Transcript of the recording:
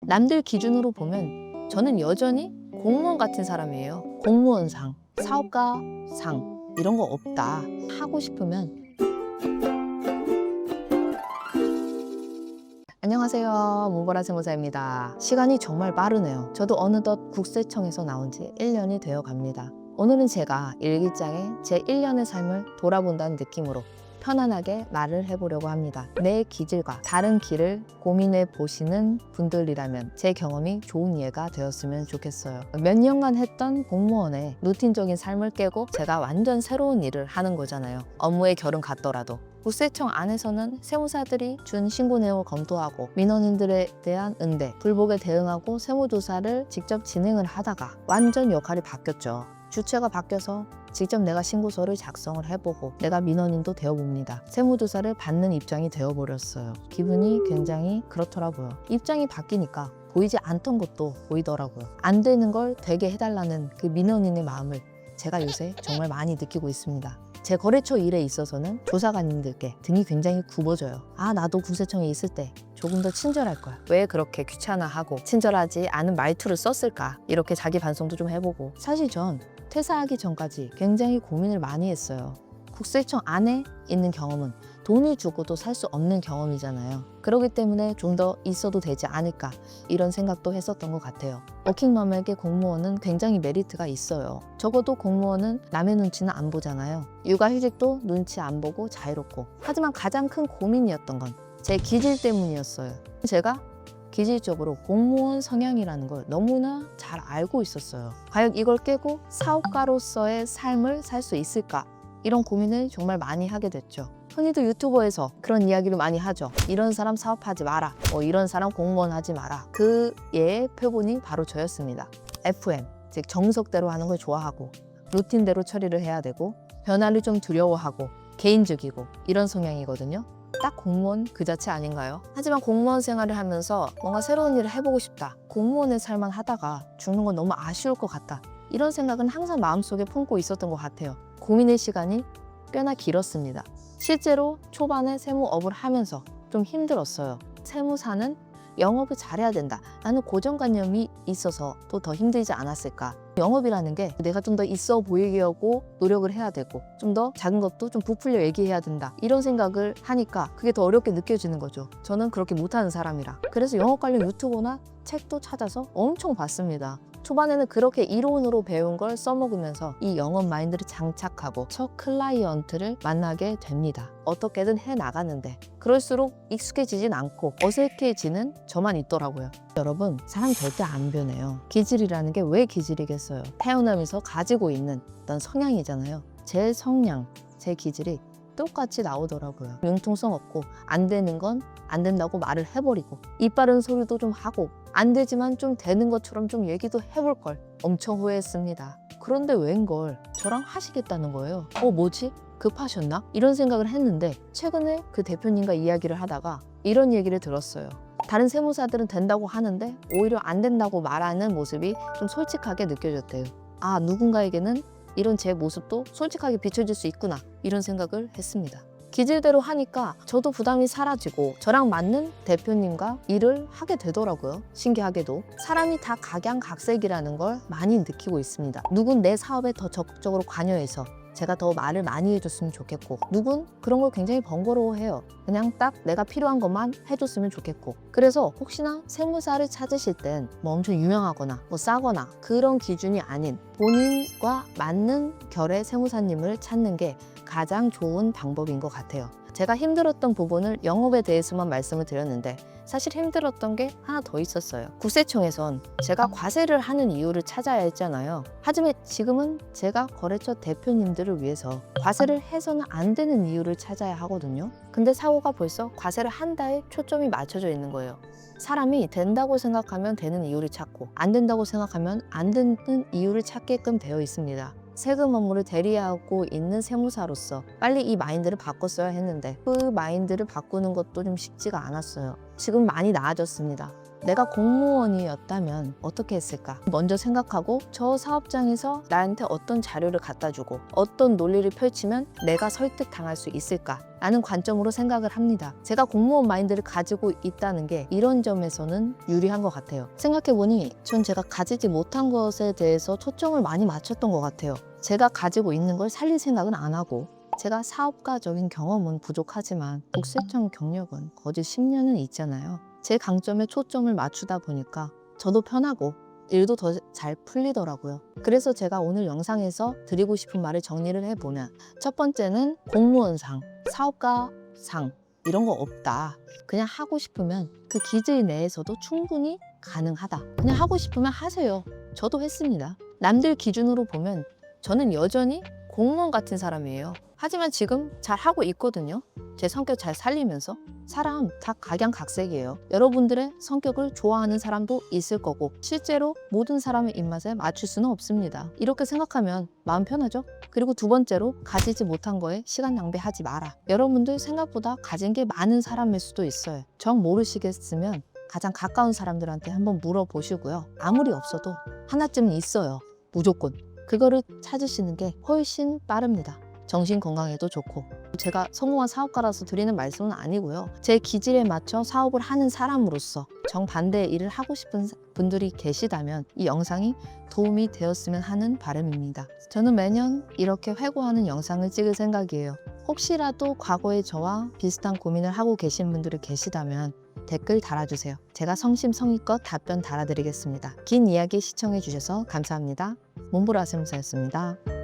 남들 기준으로 보면 저는 여전히 공무원 같은 사람이에요. 공무원상, 사업가상 이런 거 없다. 하고 싶으면. 안녕하세요. 문보라 세무사입니다. 시간이 정말 빠르네요. 저도 어느덧 국세청에서 나온 지 1년이 되어 갑니다. 오늘은 제가 일기장에 제 1년의 삶을 돌아본다는 느낌으로 편안하게 말을 해보려고 합니다. 내 기질과 다른 길을 고민해 보시는 분들이라면 제 경험이 좋은 예가 되었으면 좋겠어요. 몇 년간 했던 공무원의 루틴적인 삶을 깨고 제가 완전 새로운 일을 하는 거잖아요. 업무의 결은 같더라도. 국세청 안에서는 세무사들이 준 신고 내용을 검토하고 민원인들에 대한 응대, 불복에 대응하고 세무조사를 직접 진행을 하다가 완전 역할이 바뀌었죠. 주체가 바뀌어서 직접 내가 신고서를 작성을 해보고 내가 민원인도 되어봅니다. 세무조사를 받는 입장이 되어버렸어요. 기분이 굉장히 그렇더라고요. 입장이 바뀌니까 보이지 않던 것도 보이더라고요. 안 되는 걸 되게 해달라는 그 민원인의 마음을 제가 요새 정말 많이 느끼고 있습니다. 제 거래처 일에 있어서는 조사관님들께 등이 굉장히 굽어져요. 아, 나도 국세청에 있을 때 조금 더 친절할 거야. 왜 그렇게 귀찮아하고 친절하지 않은 말투를 썼을까? 이렇게 자기 반성도 좀 해보고. 사실 전 퇴사하기 전까지 굉장히 고민을 많이 했어요. 국세청 안에 있는 경험은 돈을 주고도 살 수 없는 경험이잖아요. 그렇기 때문에 좀 더 있어도 되지 않을까 이런 생각도 했었던 것 같아요. 워킹맘에게 공무원은 굉장히 메리트가 있어요. 적어도 공무원은 남의 눈치는 안 보잖아요. 육아휴직도 눈치 안 보고 자유롭고. 하지만 가장 큰 고민이었던 건 제 기질 때문이었어요. 제가 기질적으로 공무원 성향이라는 걸 너무나 잘 알고 있었어요. 과연 이걸 깨고 사업가로서의 삶을 살 수 있을까? 이런 고민을 정말 많이 하게 됐죠. 흔히도 유튜버에서 그런 이야기를 많이 하죠. 이런 사람 사업하지 마라. 이런 사람 공무원 하지 마라. 그 예의 표본이 바로 저였습니다. FM, 즉 정석대로 하는 걸 좋아하고 루틴대로 처리를 해야 되고 변화를 좀 두려워하고 개인적이고 이런 성향이거든요. 딱 공무원 그 자체 아닌가요? 하지만 공무원 생활을 하면서 뭔가 새로운 일을 해보고 싶다. 공무원의 삶만 하다가 죽는 건 너무 아쉬울 것 같다. 이런 생각은 항상 마음속에 품고 있었던 것 같아요. 고민의 시간이 꽤나 길었습니다. 실제로 초반에 세무업을 하면서 좀 힘들었어요. 세무사는 영업을 잘해야 된다. 나는 고정관념이 있어서 또 더 힘들지 않았을까. 영업이라는 게 내가 좀 더 있어 보이게 하고 노력을 해야 되고 좀 더 작은 것도 좀 부풀려 얘기해야 된다. 이런 생각을 하니까 그게 더 어렵게 느껴지는 거죠. 저는 그렇게 못하는 사람이라. 그래서 영업 관련 유튜브나 책도 찾아서 엄청 봤습니다. 초반에는 그렇게 이론으로 배운 걸 써먹으면서 이 영업 마인드를 장착하고 첫 클라이언트를 만나게 됩니다. 어떻게든 해나가는데 그럴수록 익숙해지진 않고 어색해지는 저만 있더라고요. 여러분, 사람 절대 안 변해요. 기질이라는 게 왜 기질이겠어요? 태어나면서 가지고 있는 어떤 성향이잖아요. 제 성향, 제 기질이 똑같이 나오더라고요. 융통성 없고 안 되는 건 안 된다고 말을 해버리고 입 바른 소리도 좀 하고 안 되지만 좀 되는 것처럼 좀 얘기도 해볼 걸 엄청 후회했습니다. 그런데 웬걸 저랑 하시겠다는 거예요. 뭐지? 급하셨나? 이런 생각을 했는데 최근에 그 대표님과 이야기를 하다가 이런 얘기를 들었어요. 다른 세무사들은 된다고 하는데 오히려 안 된다고 말하는 모습이 좀 솔직하게 느껴졌대요. 아, 누군가에게는 이런 제 모습도 솔직하게 비춰질 수 있구나 이런 생각을 했습니다. 기질대로 하니까 저도 부담이 사라지고 저랑 맞는 대표님과 일을 하게 되더라고요. 신기하게도 사람이 다 각양각색이라는 걸 많이 느끼고 있습니다. 누군 내 사업에 더 적극적으로 관여해서 제가 더 말을 많이 해줬으면 좋겠고 누군 그런 걸 굉장히 번거로워해요. 그냥 딱 내가 필요한 것만 해줬으면 좋겠고. 그래서 혹시나 세무사를 찾으실 땐 뭐 엄청 유명하거나 뭐 싸거나 그런 기준이 아닌 본인과 맞는 결의 세무사님을 찾는 게 가장 좋은 방법인 것 같아요. 제가 힘들었던 부분을 영업에 대해서만 말씀을 드렸는데 사실 힘들었던 게 하나 더 있었어요. 국세청에선 제가 과세를 하는 이유를 찾아야 했잖아요. 하지만 지금은 제가 거래처 대표님들을 위해서 과세를 해서는 안 되는 이유를 찾아야 하거든요. 근데 사고가 벌써 과세를 한다에 초점이 맞춰져 있는 거예요. 사람이 된다고 생각하면 되는 이유를 찾고 안 된다고 생각하면 안 되는 이유를 찾게끔 되어 있습니다. 세금 업무를 대리하고 있는 세무사로서 빨리 이 마인드를 바꿨어야 했는데 그 마인드를 바꾸는 것도 좀 쉽지가 않았어요. 지금 많이 나아졌습니다. 내가 공무원이었다면 어떻게 했을까? 먼저 생각하고 저 사업장에서 나한테 어떤 자료를 갖다 주고 어떤 논리를 펼치면 내가 설득당할 수 있을까? 라는 관점으로 생각을 합니다. 제가 공무원 마인드를 가지고 있다는 게 이런 점에서는 유리한 것 같아요. 생각해보니 전 제가 가지지 못한 것에 대해서 초점을 많이 맞췄던 것 같아요. 제가 가지고 있는 걸 살릴 생각은 안 하고, 제가 사업가적인 경험은 부족하지만 국세청 경력은 거짓 10년은 있잖아요. 제 강점에 초점을 맞추다 보니까 저도 편하고 일도 더 잘 풀리더라고요. 그래서 제가 오늘 영상에서 드리고 싶은 말을 정리를 해보면, 첫 번째는 공무원상, 사업가상 이런 거 없다. 그냥 하고 싶으면 그 기질 내에서도 충분히 가능하다. 그냥 하고 싶으면 하세요. 저도 했습니다. 남들 기준으로 보면 저는 여전히 공무원 같은 사람이에요. 하지만 지금 잘 하고 있거든요. 제 성격 잘 살리면서. 사람 다 각양각색이에요. 여러분들의 성격을 좋아하는 사람도 있을 거고, 실제로 모든 사람의 입맛에 맞출 수는 없습니다. 이렇게 생각하면 마음 편하죠? 그리고 두 번째로, 가지지 못한 거에 시간 낭비하지 마라. 여러분들 생각보다 가진 게 많은 사람일 수도 있어요. 정 모르시겠으면 가장 가까운 사람들한테 한번 물어보시고요. 아무리 없어도 하나쯤은 있어요. 무조건. 그거를 찾으시는 게 훨씬 빠릅니다. 정신 건강에도 좋고. 제가 성공한 사업가라서 드리는 말씀은 아니고요. 제 기질에 맞춰 사업을 하는 사람으로서 정반대의 일을 하고 싶은 분들이 계시다면 이 영상이 도움이 되었으면 하는 바람입니다. 저는 매년 이렇게 회고하는 영상을 찍을 생각이에요. 혹시라도 과거의 저와 비슷한 고민을 하고 계신 분들이 계시다면 댓글 달아주세요. 제가 성심성의껏 답변 달아드리겠습니다. 긴 이야기 시청해 주셔서 감사합니다. 몬브라 세무사였습니다.